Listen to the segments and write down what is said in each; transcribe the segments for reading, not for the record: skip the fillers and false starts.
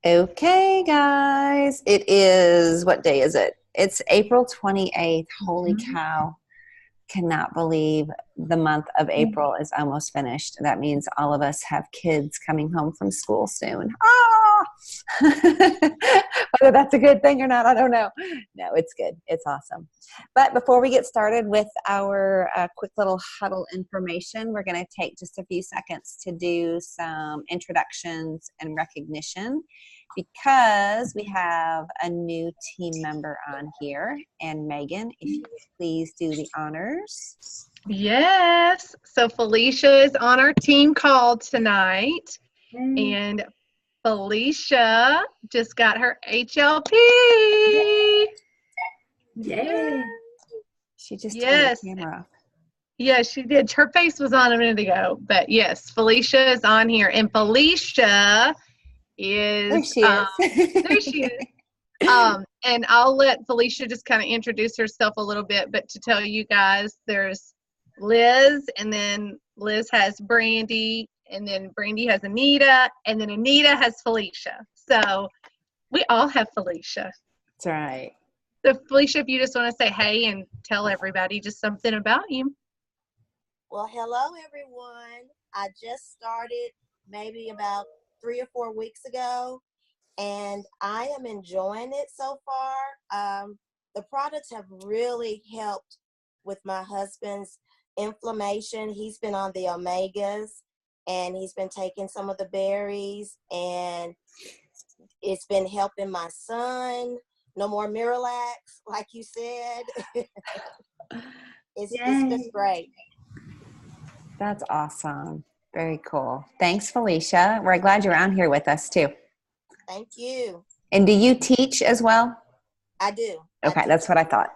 Okay, guys. It is, what day is it? It's April 28th. Holy cow. Cannot believe the month of April is almost finished. That means all of us have kids coming home from school soon. Ah! Whether that's a good thing or not, I don't know. No, it's good. It's awesome. But before we get started with our quick little huddle information, we're going to take just a few seconds to do some introductions and recognition because we have a new team member on here. And Megan, if you would please do the honors. Yes. So Felicia is on our team call tonight. And Felicia just got her HLP. Yay. She just turned the camera off. Yes, she did. Her face was on a minute ago. But yes, Felicia is on here. And Felicia is there she is. There she is. And I'll let Felicia just kind of introduce herself a little bit, but to tell you guys, there's Liz, and then Liz has Brandy, and then Brandy has Anita, and then Anita has Felicia. So we all have Felicia. That's right. So Felicia, if you just want to say hey and tell everybody just something about you. Well, hello everyone. I just started maybe about 3 or 4 weeks ago, and I am enjoying it so far. The products have really helped with my husband's inflammation. He's been on the omegas, and he's been taking some of the berries, and it's been helping my son. No more Miralax, like you said. It's been great. That's awesome. Very cool. Thanks, Felicia. We're glad you're on here with us too. Thank you. And do you teach as well? I do. Okay, that's what I thought.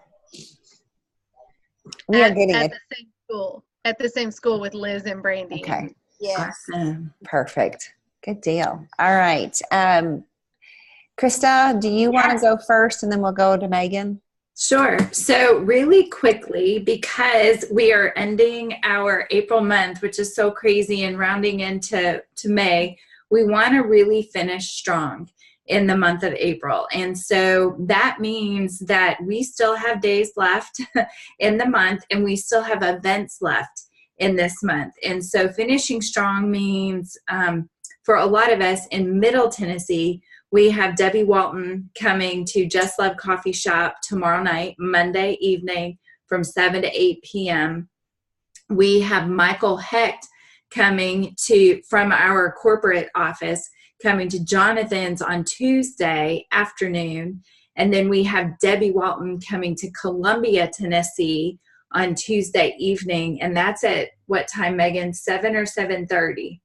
We are getting at the same school. At the same school with Liz and Brandy. Okay. Yes. Awesome. Perfect. Good deal. All right. Krista, do you want to go first and then we'll go to Megan? Sure. So really quickly, because we are ending our April month, which is so crazy, and rounding into May, we want to really finish strong in the month of April. And so that means that we still have days left in the month, and we still have events left in this month. And so finishing strong means for a lot of us in Middle Tennessee, we have Debbie Walton coming to Just Love Coffee Shop tomorrow night, Monday evening from 7 to 8 p.m. We have Michael Hecht coming from our corporate office, coming to Jonathan's on Tuesday afternoon. And then we have Debbie Walton coming to Columbia, Tennessee on Tuesday evening. And that's at what time, Megan? 7 or 7:30?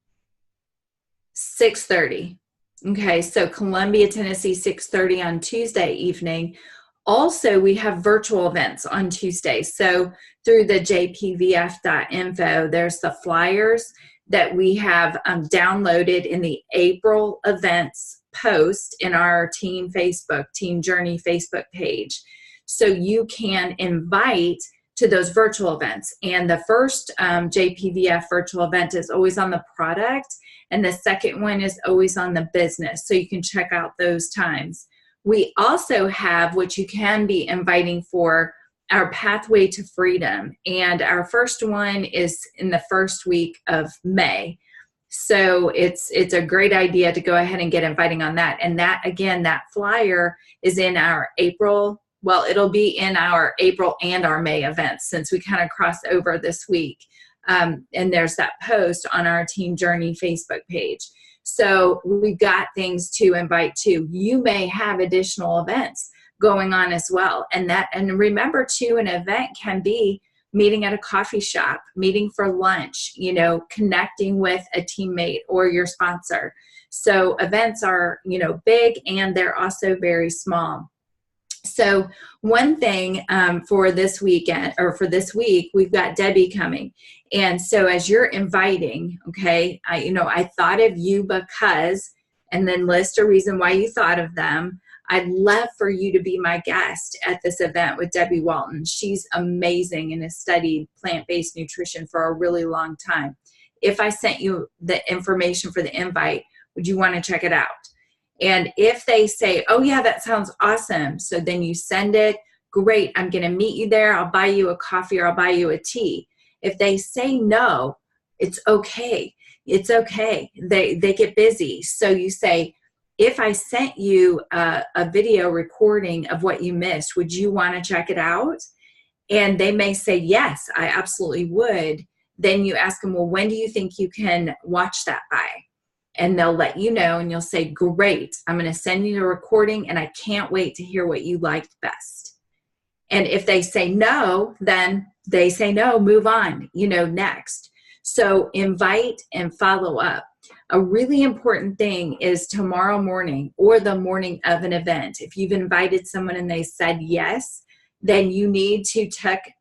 6:30. Okay, so Columbia, Tennessee, 6:30 on Tuesday evening. Also, we have virtual events on Tuesday. So through the jpvf.info, there's the flyers that we have downloaded in the April events post in our Team Journey Facebook page. So you can invite to those virtual events. And the first JPVF virtual event is always on the product, and the second one is always on the business. So you can check out those times. We also have what you can be inviting for, our Pathway to Freedom. And our first one is in the first week of May. So it's a great idea to go ahead and get inviting on that. And that, again, that flyer is in our April. Well, it'll be in our April and our May events since we kind of cross over this week. And there's that post on our Team Journey Facebook page. So we've got things to invite to. You may have additional events going on as well. And remember too, an event can be meeting at a coffee shop, meeting for lunch, connecting with a teammate or your sponsor. So events are, big, and they're also very small. So one thing for this weekend, or for this week, we've got Debbie coming. And so as you're inviting, okay, I thought of you because, and then list a reason why you thought of them. I'd love for you to be my guest at this event with Debbie Walton. She's amazing and has studied plant-based nutrition for a really long time. If I sent you the information for the invite, would you want to check it out? And if they say, oh yeah, that sounds awesome, so then you send it, great, I'm going to meet you there, I'll buy you a coffee or I'll buy you a tea. If they say no, it's okay. It's okay. They get busy. So you say, if I sent you a video recording of what you missed, would you want to check it out? And they may say, yes, I absolutely would. Then you ask them, well, when do you think you can watch that by? And they'll let you know, and you'll say, great, I'm going to send you the recording, and I can't wait to hear what you liked best. And if they say no, then they say no, move on, next. So invite and follow up. A really important thing is tomorrow morning or the morning of an event. If you've invited someone and they said yes, then you need to check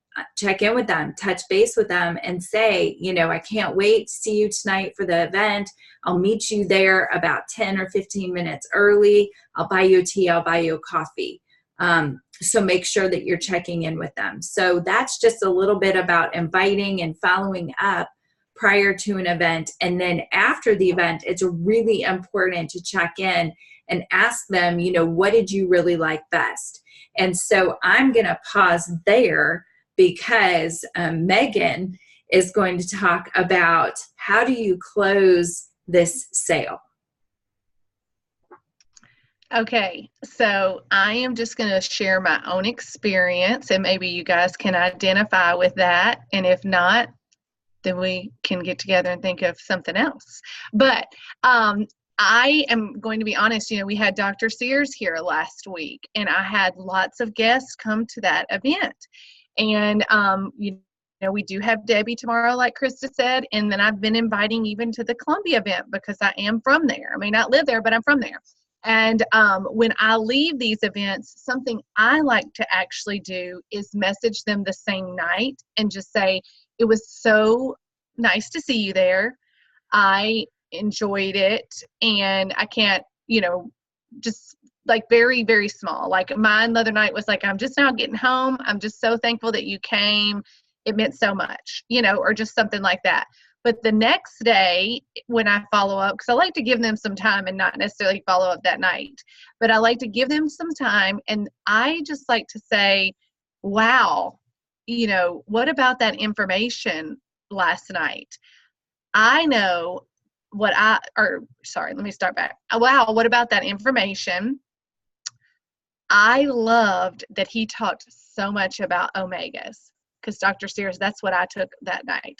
in with them, touch base with them, and say, I can't wait to see you tonight for the event. I'll meet you there about 10 or 15 minutes early. I'll buy you a tea. I'll buy you a coffee. So make sure that you're checking in with them. So that's just a little bit about inviting and following up prior to an event. And then after the event, it's really important to check in and ask them, what did you really like best? And so I'm going to pause there because Megan is going to talk about how do you close this sale. Okay, so I am just going to share my own experience, and maybe you guys can identify with that. And if not, then we can get together and think of something else. But I am going to be honest, we had Dr. Sears here last week, and I had lots of guests come to that event. And, we do have Debbie tomorrow, like Krista said, and then I've been inviting even to the Columbia event because I am from there. I may not live there, but I'm from there. And when I leave these events, something I like to actually do is message them the same night and just say, it was so nice to see you there. I enjoyed it. And I can't, just like very, very small. Like mine the other night was like, I'm just now getting home. I'm just so thankful that you came. It meant so much, or just something like that. But the next day when I follow up, because I like to give them some time and not necessarily follow up that night, but I like to give them some time. And I just like to say, wow, what about that information last night? I know let me start back. Wow, what about that information? I loved that he talked so much about omegas because Dr. Sears, that's what I took that night.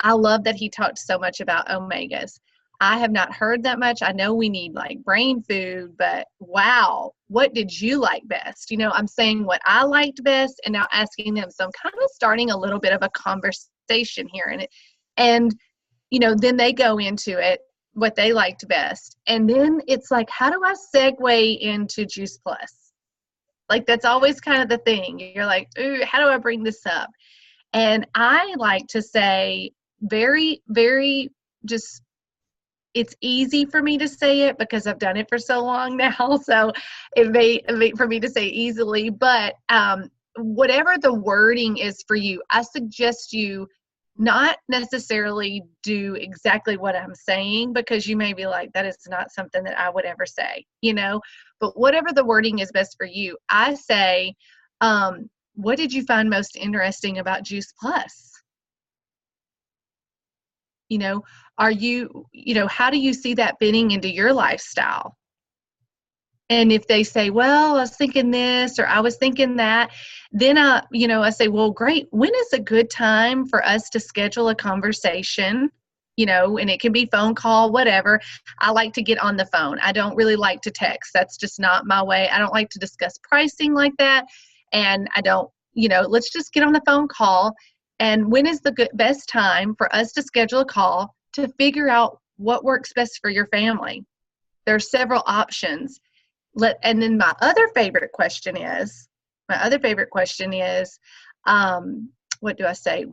I love that he talked so much about omegas. I have not heard that much. I know we need like brain food, but wow, what did you like best? I'm saying what I liked best and now asking them. So I'm kind of starting a little bit of a conversation here. And then they go into it, what they liked best. And then it's like, how do I segue into Juice Plus? Like, that's always kind of the thing. You're like, ooh, how do I bring this up? And I like to say very, very just, it's easy for me to say it because I've done it for so long now. So it may for me to say easily, but whatever the wording is for you, I suggest you not necessarily do exactly what I'm saying because you may be like, that is not something that I would ever say, but whatever the wording is best for you, I say, what did you find most interesting about Juice Plus? Are you, how do you see that fitting into your lifestyle? And if they say, well, I was thinking this, or I was thinking that, then I say, well, great. When is a good time for us to schedule a conversation? And it can be phone call, whatever. I like to get on the phone. I don't really like to text. That's just not my way. I don't like to discuss pricing like that. And I don't, let's just get on the phone call. And when is the best time for us to schedule a call to figure out what works best for your family? There are several options. And then my other favorite question is, what do I say?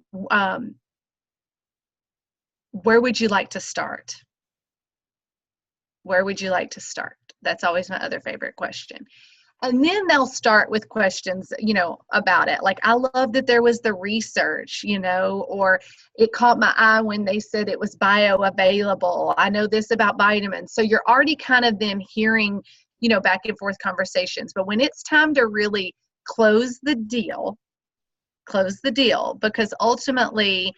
Where would you like to start? Where would you like to start? That's always my other favorite question. And then they'll start with questions, about it. Like, I love that there was the research, or it caught my eye when they said it was bioavailable. I know this about vitamins. So you're already kind of then hearing, back and forth conversations. But when it's time to really close the deal, because ultimately,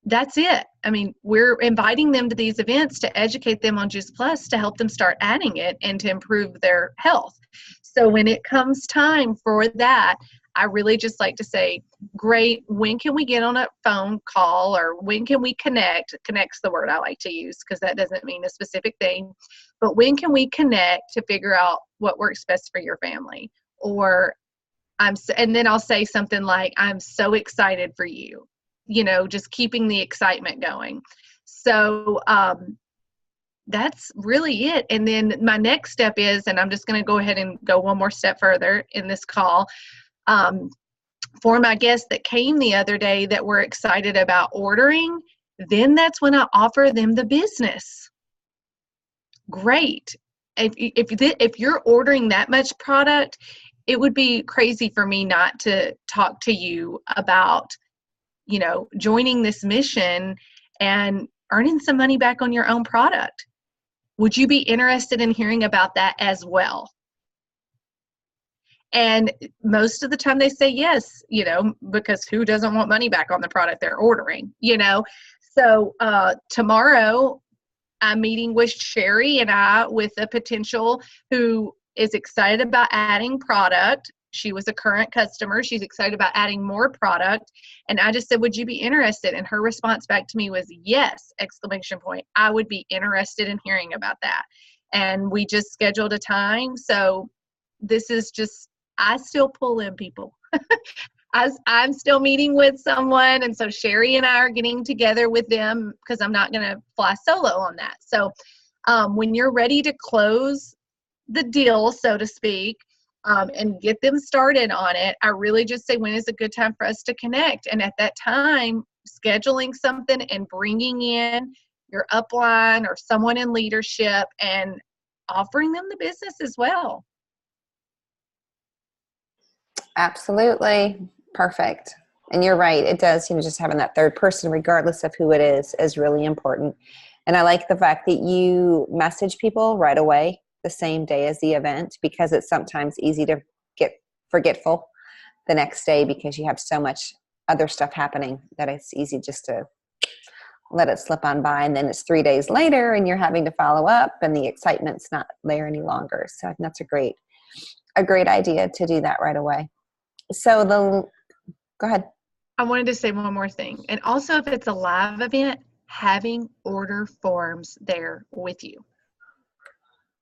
that's it. I mean, we're inviting them to these events to educate them on Juice Plus, to help them start adding it and to improve their health. So when it comes time for that, I really just like to say, great, when can we get on a phone call, or when can we connect? Connect's the word I like to use, because that doesn't mean a specific thing. But when can we connect to figure out what works best for your family? Or and then I'll say something like, I'm so excited for you. Just keeping the excitement going. So that's really it. And then my next step is, and I'm just going to go ahead and go one more step further in this call, for my guests that came the other day that were excited about ordering, then that's when I offer them the business. Great. If you're ordering that much product, it would be crazy for me not to talk to you about joining this mission and earning some money back on your own product. Would you be interested in hearing about that as well? And most of the time they say yes, because who doesn't want money back on the product they're ordering, So tomorrow I'm meeting with Sherry and I with a potential who is excited about adding product. She was a current customer. She's excited about adding more product. And I just said, would you be interested? And her response back to me was, yes, ! I would be interested in hearing about that. And we just scheduled a time. So this is just, I still pull in people. I'm still meeting with someone. And so Sherry and I are getting together with them, because I'm not going to fly solo on that. So when you're ready to close the deal, so to speak, and get them started on it, I really just say, when is a good time for us to connect? And at that time, scheduling something and bringing in your upline or someone in leadership and offering them the business as well. Absolutely. Perfect. And you're right. It does, just having that third person, regardless of who it is really important. And I like the fact that you message people right away, the same day as the event, because it's sometimes easy to get forgetful the next day because you have so much other stuff happening that it's easy just to let it slip on by. And then it's 3 days later and you're having to follow up and the excitement's not there any longer. So I think that's a great idea to do that right away. So go ahead. I wanted to say one more thing. And also, if it's a live event, having order forms there with you.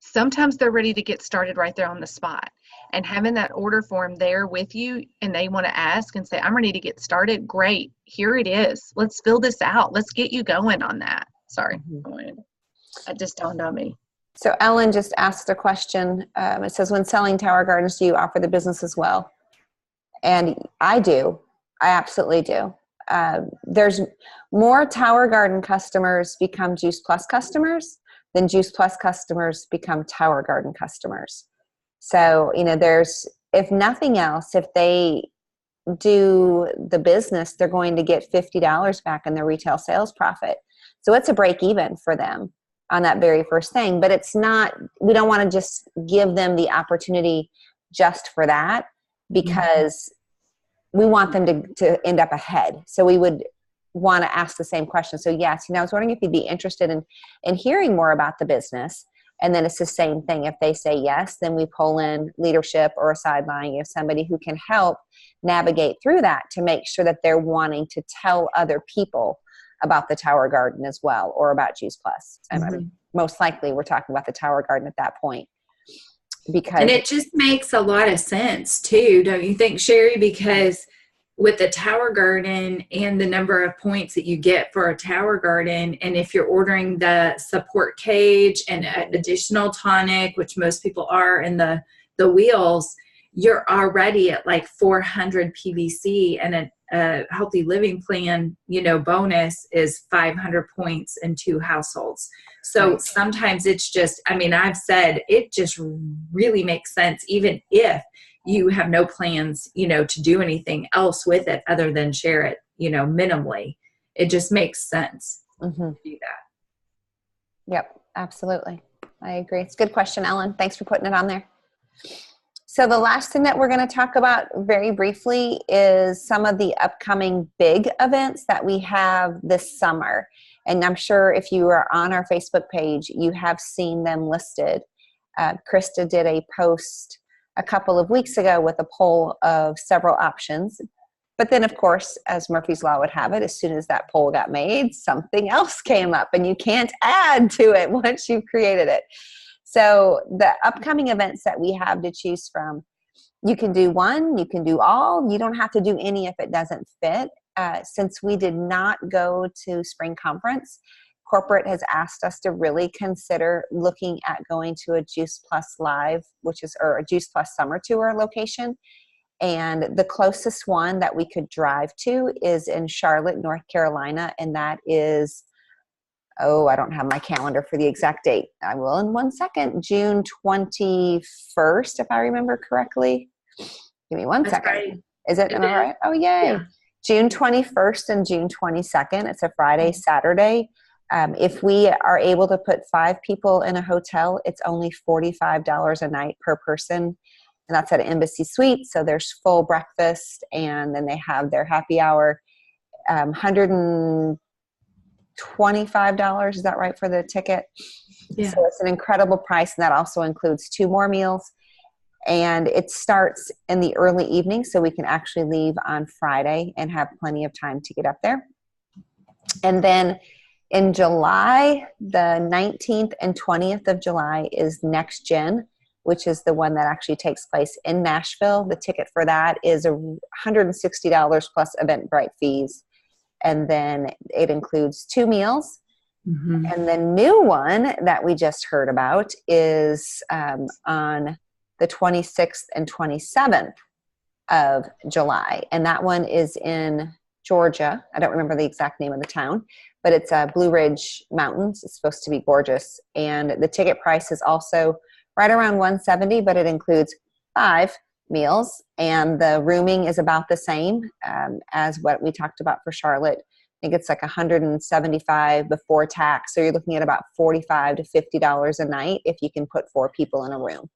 Sometimes they're ready to get started right there on the spot, and having that order form there with you, and they want to ask and say, I'm ready to get started. Great. Here it is. Let's fill this out. Let's get you going on that. Sorry. That just dawned on me. So Ellen just asked a question. It says, when selling Tower Gardens, do you offer the business as well? And I do. I absolutely do. There's more Tower Garden customers become Juice Plus customers than Juice Plus customers become Tower Garden customers. So, there's, if nothing else, if they do the business, they're going to get $50 back in their retail sales profit. So it's a break even for them on that very first thing. But it's not, we don't want to just give them the opportunity just for that, because we want them to end up ahead. So we would want to ask the same question. So yes, I was wondering if you'd be interested in hearing more about the business. And then it's the same thing. If they say yes, then we pull in leadership or a sideline, somebody who can help navigate through that to make sure that they're wanting to tell other people about the Tower Garden as well, or about Juice Plus. I mean, most likely we're talking about the Tower Garden at that point. And it just makes a lot of sense too, don't you think, Sherry? Because with the Tower Garden and the number of points that you get for a Tower Garden, and if you're ordering the support cage and additional tonic, which most people are, and the wheels, you're already at like 400 PVC and a healthy living plan, bonus is 500 points in 2 households. So Right. sometimes it's just, I've said it just really makes sense, even if you have no plans, to do anything else with it other than share it, minimally. It just makes sense to do that. Yep, absolutely. I agree. It's a good question, Ellen. Thanks for putting it on there. So the last thing that we're going to talk about very briefly is some of the upcoming big events that we have this summer. And I'm sure if you are on our Facebook page, you have seen them listed. Krista did a post a couple of weeks ago with a poll of several options. But then, of course, as Murphy's Law would have it, as soon as that poll got made, something else came up, and you can't add to it once you've created it. So the upcoming events that we have to choose from, you can do one, you can do all. You don't have to do any if it doesn't fit. Since we did not go to spring conference, corporate has asked us to really consider looking at going to a Juice Plus Live, or a Juice Plus Summer Tour location. And the closest one that we could drive to is in Charlotte, North Carolina, and that is, I don't have my calendar for the exact date. I will in 1 second. June 21st, if I remember correctly. Give me one That's second. right. Is it? Am I right? Oh, yay. Yeah. June 21st and June 22nd. It's a Friday, Saturday. If we are able to put 5 people in a hotel, it's only $45 a night per person. And that's at an Embassy Suite. So there's full breakfast, and then they have their happy hour. $125, is that right, for the ticket? Yeah. So it's an incredible price, and that also includes 2 more meals. And it starts in the early evening, so we can actually leave on Friday and have plenty of time to get up there. And then in July, the 19th and 20th of July is Next Gen, which is the one that actually takes place in Nashville. The ticket for that is $160 plus Eventbrite fees. And then it includes 2 meals. Mm-hmm. And the new one that we just heard about is on the 26th and 27th of July. And that one is in Georgia. I don't remember the exact name of the town, but it's Blue Ridge Mountains. It's supposed to be gorgeous. And the ticket price is also right around $170, but it includes 5 meals, and the rooming is about the same as what we talked about for Charlotte. I think it's like $175 before tax. So you're looking at about $45 to $50 a night if you can put 4 people in a room.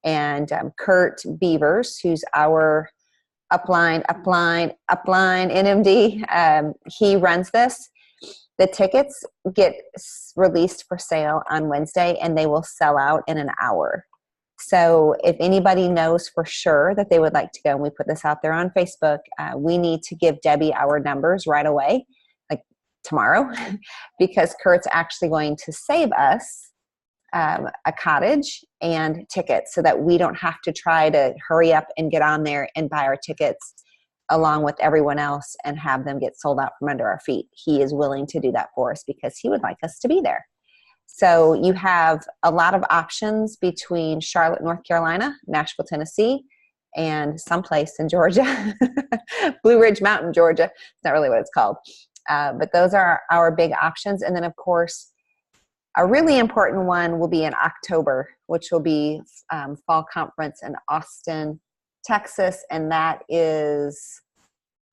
And Kurt Beavers, who's our upline NMD, he runs this. The tickets get released for sale on Wednesday, and they will sell out in an hour. So if anybody knows for sure that they would like to go, and we put this out there on Facebook, we need to give Debbie our numbers right away, like tomorrow, because Kurt's actually going to save us a cottage and tickets so that we don't have to try to hurry up and get on there and buy our tickets along with everyone else and have them get sold out from under our feet. He is willing to do that for us because he would like us to be there. So you have a lot of options between Charlotte, North Carolina, Nashville, Tennessee, and someplace in Georgia. Blue Ridge Mountain, Georgia. It's not really what it's called. But those are our big options. And then, of course, a really important one will be in October, which will be Fall Conference in Austin, Texas. And that is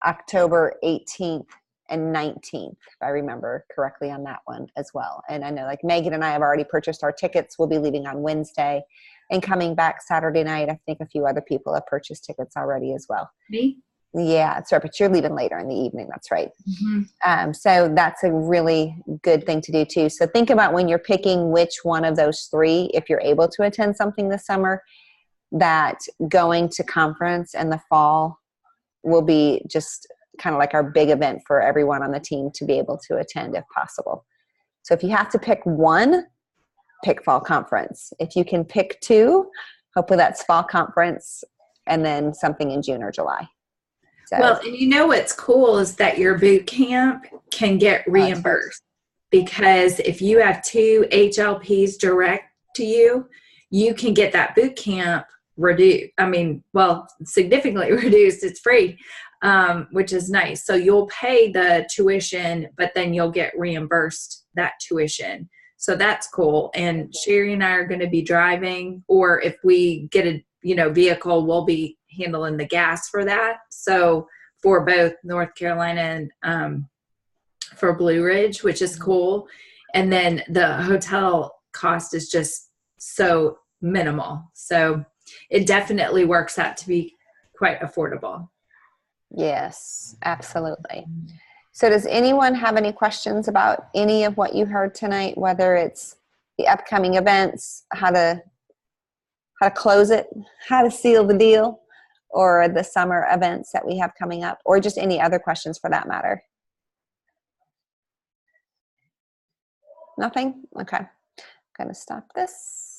October 18th and 19th, if I remember correctly on that one as well. And I know like Megan and I have already purchased our tickets. We'll be leaving on Wednesday and coming back Saturday night. I think a few other people have purchased tickets already as well. Me? Yeah, that's right. But you're leaving later in the evening. That's right. Mm-hmm. So that's a really good thing to do too. So think about when you're picking which one of those 3, if you're able to attend something this summer, that going to conference in the fall will be just kind of like our big event for everyone on the team to be able to attend if possible. So if you have to pick one, pick Fall Conference. If you can pick 2, hopefully that's Fall Conference and then something in June or July. So, Well, and you know what's cool is that your boot camp can get reimbursed because if you have 2 HLPs direct to you, you can get that boot camp reduced. Significantly reduced. It's free. which is nice. So you'll pay the tuition, but then you'll get reimbursed that tuition. So that's cool. And Sherry and I are going to be driving, or if we get a vehicle, we'll be handling the gas for that. So for both North Carolina and for Blue Ridge, which is cool. And then the hotel cost is just so minimal. So it definitely works out to be quite affordable. Yes, absolutely. So does anyone have any questions about any of what you heard tonight, whether it's the upcoming events, how to close it, how to seal the deal, or the summer events that we have coming up, or just any other questions for that matter? Nothing? Okay. I'm going to stop this.